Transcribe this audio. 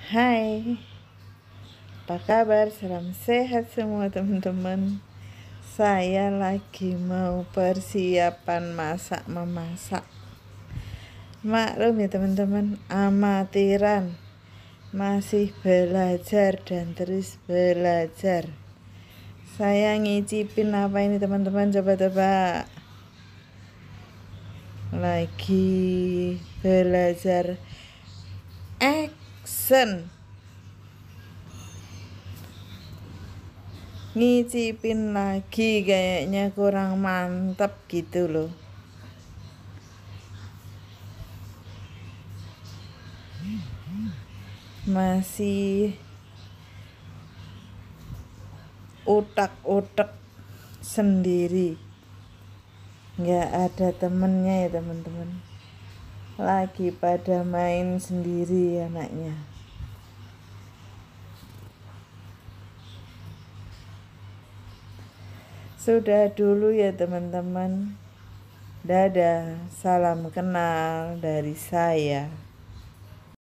Hai, apa kabar? Salam sehat semua teman-teman. Saya lagi mau persiapan memasak. Maklum ya teman-teman, amatiran. Masih belajar dan terus belajar. Saya ngicipin apa ini teman-teman, coba tebak. Lagi belajar action. Ngicipin lagi kayaknya kurang mantap gitu loh. Masih utak-utak sendiri, nggak ada temennya ya teman-teman, lagi pada main sendiri anaknya. Sudah dulu ya teman-teman. Dadah, salam kenal dari saya.